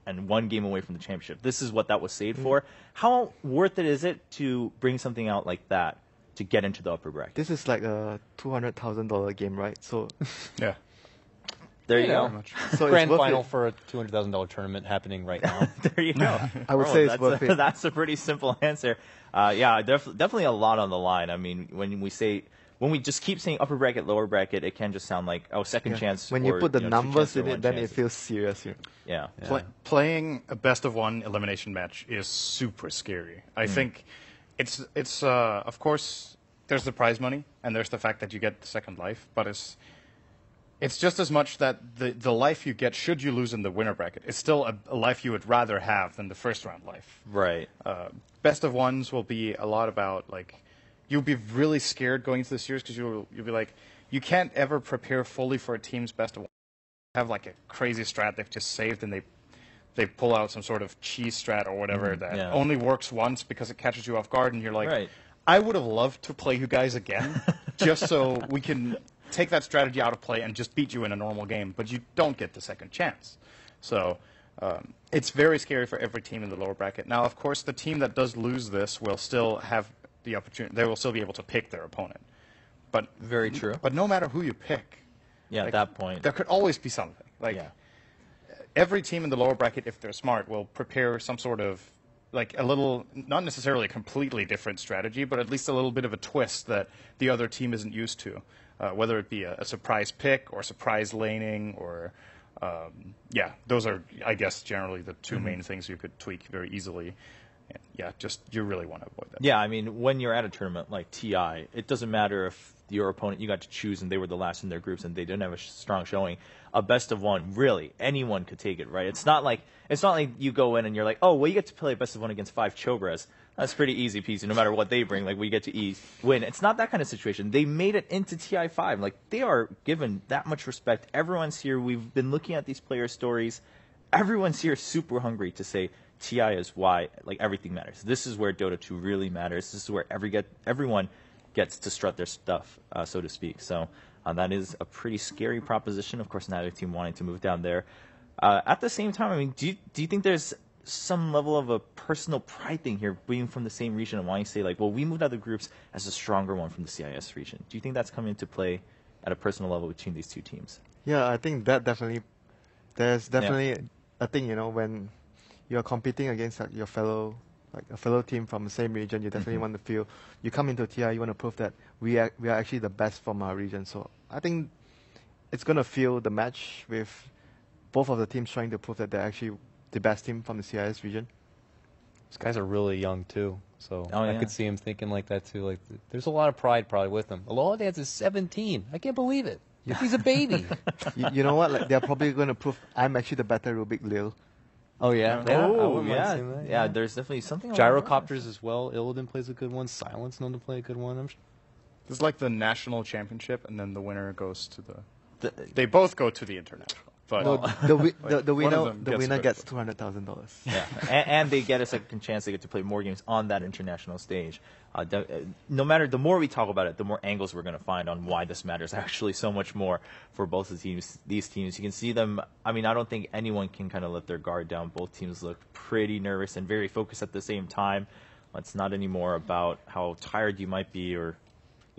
and 1 game away from the championship. This is what that was saved for. How worth it is it to bring something out like that to get into the upper bracket? This is like a $200,000 game, right? So Yeah. There you go. so Grand it's worth final it. for a $200,000 tournament happening right now. There you go. I would say it's that's worth it. That's a pretty simple answer. Yeah, definitely a lot on the line. I mean, when we just keep saying upper bracket, lower bracket, it can just sound like, oh, second chance. When you or, put the two numbers chances or in one it, then chance. it feels serious. Yeah. Playing a best-of-1 elimination match is super scary. I think it's of course, there's the prize money, and there's the fact that you get the second life, but it's just as much that the life you get should you lose in the winner bracket is still a life you would rather have than the first round life. Right. Best of ones will be a lot about, like, you'll be really scared going into the series because you'll be like, you can't ever prepare fully for a team's best of one. Have like a crazy strat they've just saved, and they pull out some sort of cheese strat or whatever that only works once because it catches you off guard, and you're like, Right. I would have loved to play you guys again just so we can take that strategy out of play and just beat you in a normal game, but you don't get the second chance. So it's very scary for every team in the lower bracket. Now, of course, the team that does lose this will still have the opportunity. They will still be able to pick their opponent. But Very true. But no matter who you pick, Yeah, like, at that point. there could always be something. Like, Yeah. every team in the lower bracket, if they're smart, will prepare some sort of, like, a little, not necessarily a completely different strategy, but at least a little bit of a twist that the other team isn't used to. Whether it be a surprise pick or surprise laning or, those are, I guess, generally the two main things you could tweak very easily. And yeah, just you really want to avoid that. Yeah, I mean, when you're at a tournament like TI, it doesn't matter if your opponent, you got to choose and they were the last in their groups and they didn't have a strong showing. A best of one, really, anyone could take it, right? It's not like you go in and you're like, oh, well, you get to play a best of one against 5 Chobras. That's pretty easy peasy, no matter what they bring. Like, we get to win. It's not that kind of situation. They made it into TI5. Like, they are given that much respect. Everyone's here. We've been looking at these player stories. Everyone's here super hungry to say TI is why, like, everything matters. This is where Dota 2 really matters. This is where everyone gets to strut their stuff, so to speak. So that is a pretty scary proposition. Of course, neither team wanting to move down there. At the same time, I mean, do you think there's some level of a personal pride thing here, being from the same region and wanting to say, like, well, we moved out of the groups as a stronger one from the CIS region? Do you think that's coming into play at a personal level between these two teams? Yeah, I think that definitely, there's definitely a thing, when you're competing against a fellow team from the same region, you definitely want to feel, you come into TI, you want to prove that we are actually the best from our region. So I think it's going to feel the match with both of the teams trying to prove that they're actually the best team from the CIS region. These guys are really young, too. So I yeah. could see him thinking like that, too. Like, there's a lot of pride probably with him. Aloha Dance is 17. I can't believe it. He's a baby. you know what? Like, they're probably going to prove I'm actually the better Rubik Lil. Oh, yeah. Oh, I wouldn't mind yeah. seeing that, Yeah, there's definitely something. Gyrocopters as well. Illidan plays a good one. Silence known to play a good one. It's like the national championship, and then the winner goes to they both go to the international. But The one of them winner gets gets $200,000. Yeah, and they get a second chance. They get to play more games on that international stage. No matter, the more we talk about it, the more angles we're going to find on why this matters actually so much more for both the teams. These teams, you can see them. I mean, I don't think anyone can kind of let their guard down. Both teams look pretty nervous and very focused at the same time. It's not anymore about how tired you might be or,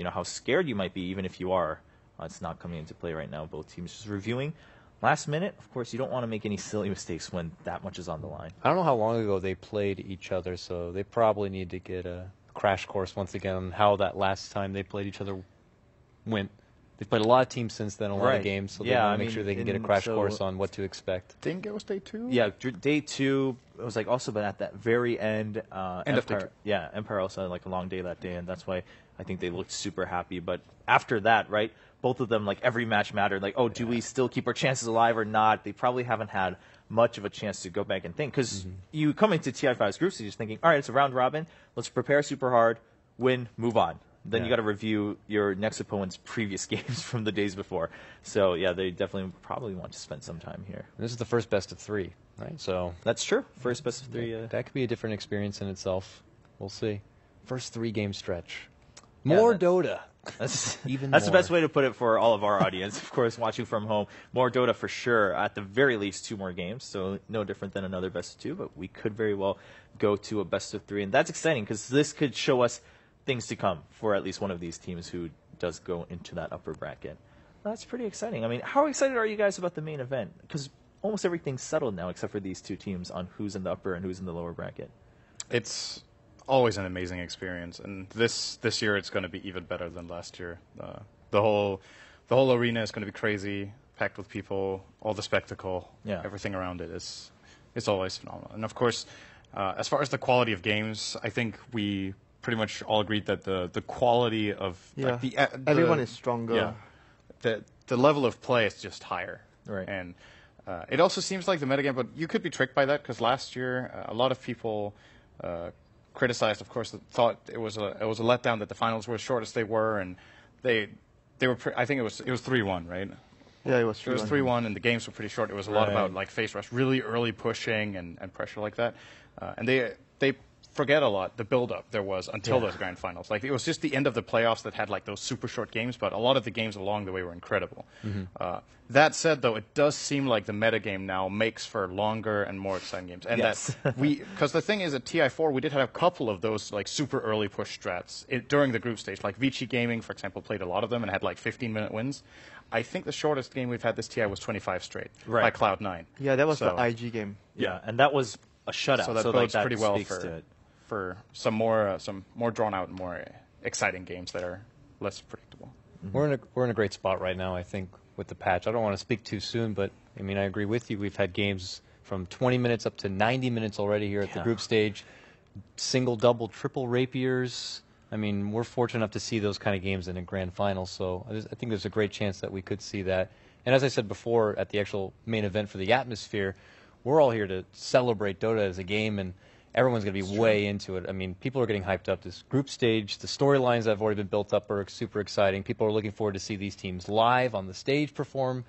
how scared you might be, even if you are. It's not coming into play right now. Both teams just reviewing. Last minute, of course, you don't want to make any silly mistakes when that much is on the line. I don't know how long ago they played each other, so they probably need to get a crash course once again on how that last time they played each other went. They've played a lot of teams since then, a lot of games, so they want to make sure they can get a crash course on what to expect. I think it was day 2? Yeah, day 2, it was like also, but at that very end, End of day 2. Yeah, Empire also had like a long day that day, and that's why I think they looked super happy. But after that, right, both of them, like, every match mattered. Like, do we still keep our chances alive or not? They probably haven't had much of a chance to go back and think. Because you come into TI5's groups, you're just thinking, all right, it's a round robin. Let's prepare super hard, win, move on. Then you got to review your next opponent's previous games from the days before. So, yeah, they definitely probably want to spend some time here. This is the first best of 3, right? So That's true. First best of 3. that could be a different experience in itself. We'll see. First 3-game stretch. More Dota. That's Even the more. best way to put it for all of our audience, of course, watching from home. More Dota for sure. At the very least, 2 more games, so no different than another best of 2. But we could very well go to a best of 3, and that's exciting because this could show us things to come for at least one of these teams who does go into that upper bracket. That's pretty exciting. I mean, how excited are you guys about the main event? Because almost everything's settled now except for these 2 teams on who's in the upper and who's in the lower bracket. It's always an amazing experience, and this year it's going to be even better than last year. The whole arena is going to be crazy, packed with people, all the spectacle, everything around it is always phenomenal. And of course, as far as the quality of games, I think we pretty much all agreed that the quality of everyone is stronger. Yeah, the level of play is just higher, right? And it also seems like the metagame, but you could be tricked by that because last year a lot of people criticized, of course, thought it was a letdown that the finals were as short as they were, and they were. I think it was 3-1, right? Yeah, it was 3-1. It was 3-1, and the games were pretty short. It was a lot about like face rush, really early pushing and pressure like that, and they forget a lot the build-up there was until those grand finals. Like, it was just the end of the playoffs that had like those super short games, but a lot of the games along the way were incredible. That said, though, it does seem like the metagame now makes for longer and more exciting games. And that because the thing is, at TI4, we did have a couple of those like super early push strats during the group stage. Like Vici Gaming, for example, played a lot of them and had like 15-minute wins. I think the shortest game we've had this TI was 25 straight by Cloud9. Yeah, that was the IG game. Yeah, and that was a shutout. So that bodes that pretty well to for some more drawn out and more exciting games that are less predictable. We're in a great spot right now, I think, with the patch. I don't want to speak too soon, but I mean, I agree with you. We've had games from 20 minutes up to 90 minutes already here at the group stage. Single, double, triple rapiers. I mean, we're fortunate enough to see those kind of games in a grand final, so I think there's a great chance that we could see that. And as I said before, at the actual main event for the atmosphere, we're all here to celebrate Dota as a game, and everyone's going to be way into it. I mean, people are getting hyped up. This group stage, the storylines that have already been built up are super exciting. People are looking forward to see these teams live on the stage perform.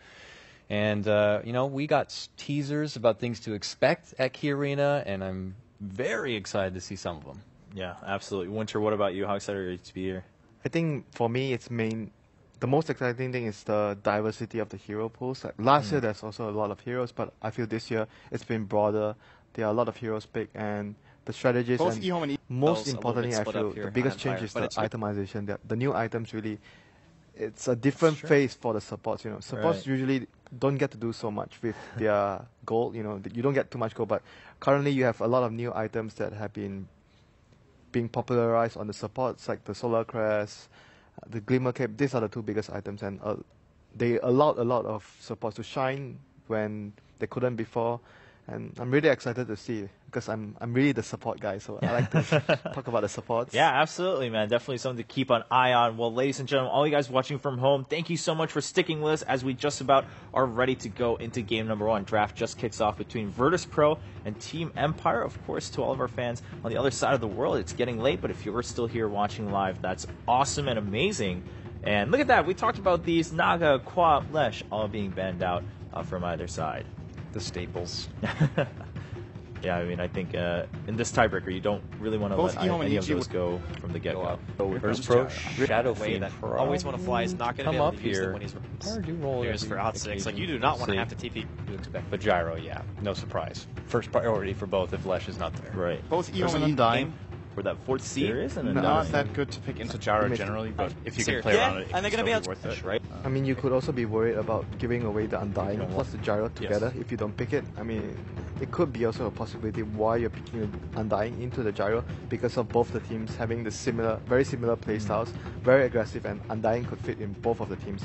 And, you know, we got teasers about things to expect at Key Arena, and I'm very excited to see some of them. Yeah, absolutely. Winter, what about you? How excited are you to be here? I think for me, the most exciting thing is the diversity of the hero pools. Like last year, there's also a lot of heroes, but I feel this year it's been broader. There are a lot of heroes picked, and the strategies. Both and eHome and most importantly, I feel the biggest change is the itemization. The new items really, it's a different phase for the supports. You know, supports usually don't get to do so much with their gold. You know, you don't get too much gold, but currently you have a lot of new items that have been being popularized on the supports, like the Solar Crest, the Glimmer Cape. These are the 2 biggest items, and they allowed a lot of supports to shine when they couldn't before. And I'm really excited to see, because I'm really the support guy, so I like to talk about the supports. Yeah, absolutely, man. Definitely something to keep an eye on. Well, ladies and gentlemen, all you guys watching from home, thank you so much for sticking with us as we just about are ready to go into game number 1. Draft just kicks off between Virtus Pro and Team Empire. Of course, to all of our fans on the other side of the world, it's getting late, but if you're still here watching live, that's awesome and amazing. And look at that. We talked about these Naga, Qua, Lesh all being banned out from either side. The staples. Yeah, I mean, I think in this tiebreaker, you don't really want to let any of those go from the get-go. First Pro, Shadow Fiend Pro. Always want to fly is not going to be able to use them when he's Here's for out 6. Like, you do not want to have to TP. You expect, but Gyro, yeah, no surprise. First priority for both if Lesh is not there. Right. Both eHome and Undying for that 4th seed. There is an not that good to pick into Gyro generally, but if you can play around it, and they're going to be able worth it, right? I mean, you could also be worried about giving away the Undying plus the Gyro together if you don't pick it. I mean, it could be also a possibility why you're picking Undying into the Gyro, because of both the teams having the very similar playstyles, very aggressive, and Undying could fit in both of the teams'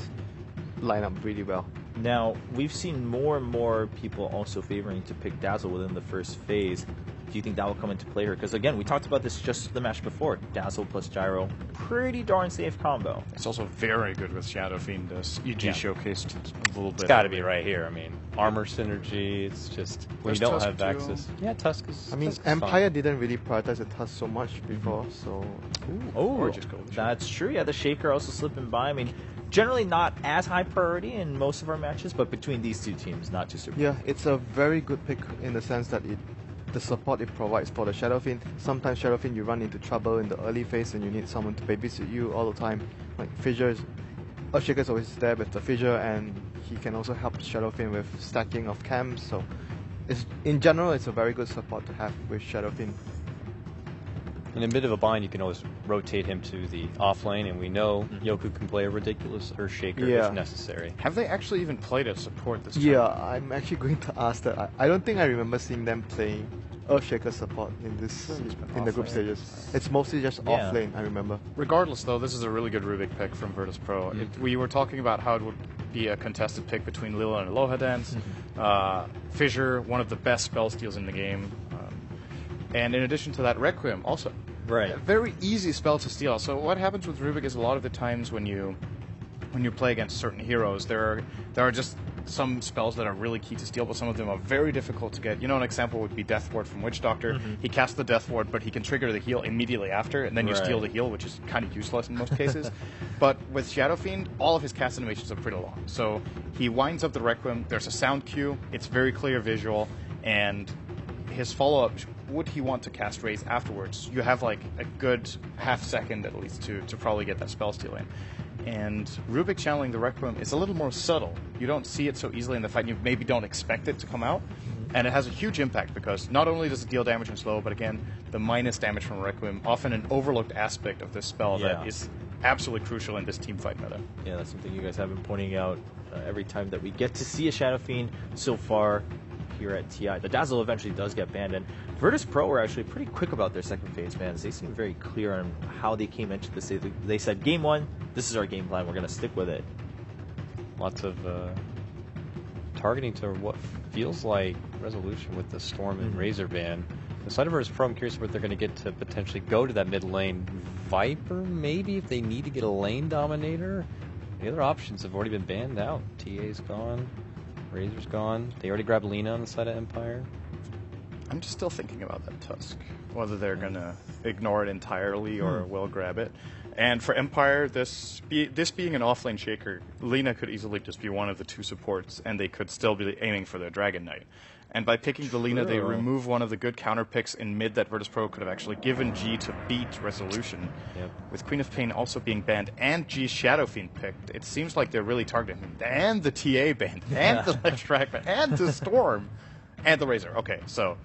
lineup really well. Now, we've seen more and more people also favoring to pick Dazzle within the first phase. Do you think that will come into play here? Because again, we talked about this just the match before. Dazzle plus Gyro, pretty darn safe combo. It's also very good with Shadow Fiend, as EG showcased a little bit. It's got to be right here. I mean, armor synergy. It's just when you don't have access. Yeah, Tusk is. I mean, Tusk is Empire fine. didn't really prioritize the Tusk so much before, so. Oh, that's true. Yeah, the Shaker also slipping by. I mean, generally not as high priority in most of our matches, but between these 2 teams, not too super. Yeah, it's a very good pick in the sense that the support it provides for the Shadow Fiend. Sometimes Shadow Fiend you run into trouble in the early phase and you need someone to babysit you all the time. Like Fissure is, Earthshaker is always there with the Fissure, and he can also help Shadow Fiend with stacking of camps. So in general, it's a very good support to have with Shadow Fiend. In a bit of a bind, you can always rotate him to the off lane, and we know Yoku can play a ridiculous Earthshaker if necessary. Have they actually even played a support this Yeah, tournament? I'm actually going to ask that. I don't think I remember seeing them playing Earthshaker support in the group stages. It's mostly just off lane, I remember. Regardless, though, this is a really good Rubik pick from Virtus Pro. We were talking about how it would be a contested pick between Lila and Aloha Dance. Fissure, one of the best spell steals in the game. And in addition to that, Requiem, also. Right. A very easy spell to steal. So what happens with Rubik is a lot of the times when you play against certain heroes, there are just some spells that are really key to steal, but some of them are very difficult to get. You know, an example would be Death Ward from Witch Doctor. He casts the Death Ward, but he can trigger the heal immediately after, and then you steal the heal, which is kind of useless in most cases. But with Shadow Fiend, all of his cast animations are pretty long. So he winds up the Requiem, there's a sound cue, it's very clear visual, and his follow-up, would he want to cast Raise afterwards, you have like a good half second at least to probably get that spell steal in. And Rubik channeling the Requiem is a little more subtle. You don't see it so easily in the fight, and you maybe don't expect it to come out. And it has a huge impact because not only does it deal damage and slow, but again, the minus damage from Requiem, often an overlooked aspect of this spell that is absolutely crucial in this team fight meta. Yeah, that's something you guys have been pointing out every time that we get to see a Shadow Fiend so far here at TI. The Dazzle eventually does get banned, and Virtus Pro were actually pretty quick about their second phase bans. They seem very clear on how they came into this. They said, game one, this is our game plan, we're going to stick with it. Lots of targeting to what feels like resolution with the Storm and Razor ban. The side of Virtus Pro, I'm curious what they're going to get to potentially go to that mid lane. Viper, maybe, if they need to get a lane dominator. The other options have already been banned out. TA's gone. Razor's gone. They already grabbed Lina on the side of Empire. I'm just still thinking about that Tusk, whether they're going to ignore it entirely or will grab it. And for Empire, this being an offlane shaker, Lina could easily just be one of the two supports, and they could still be aiming for their Dragon Knight. And by picking the Lina, they remove one of the good counter picks in mid that Virtus Pro could have actually given G to beat Resolution. With Queen of Pain also being banned and G's Shadow Fiend picked, it seems like they're really targeting him. And the TA banned, and the Extract banned, and the Storm, and the Razor. Okay, so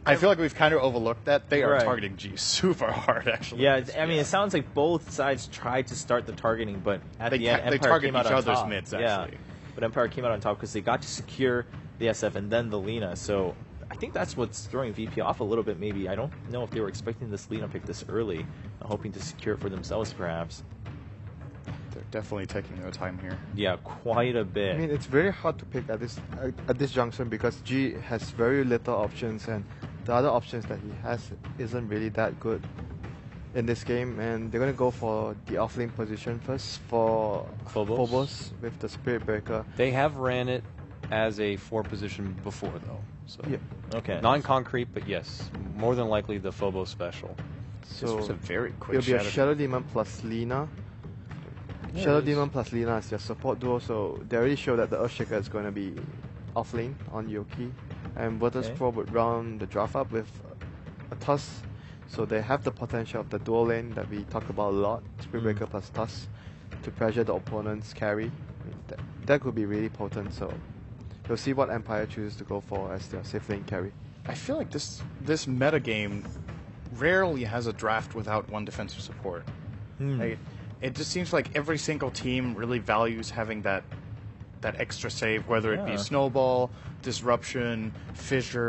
I feel like we've kind of overlooked that. They are targeting G super hard, actually. Yeah, I mean, it sounds like both sides tried to start the targeting, but at the end, they Empire target came out each on other's top. mids, actually. But Empire came out on top because they got to secure the SF and then the Lina. So I think that's what's throwing VP off a little bit, maybe. I don't know if they were expecting this Lina pick this early, hoping to secure it for themselves, perhaps. They're definitely taking their time here. Yeah, quite a bit. I mean, it's very hard to pick at this junction because G has very little options, and the other options that he has isn't really that good in this game. And they're going to go for the offlane position first for Phobos with the Spirit Breaker. They have ran it as a 4 position before, though. So okay. Non-concrete, but yes, more than likely the Phobos special. So this was a very quick it'll be a Shadow Demon plus Lina. Shadow Demon plus Lina is their support duo, so they already show that the Earthshaker is going to be offlane on Yoki. And Virtus Pro would round the draft up with a Tusk, so they have the potential of the dual lane that we talk about a lot, Spirit Breaker plus Tusk, to pressure the opponent's carry. I mean, that could be really potent, so we'll see what Empire chooses to go for as their safe lane carry. I feel like this meta game rarely has a draft without one defensive support. Like, it just seems like every single team really values having that extra save, whether it be Snowball, Disruption, Fissure.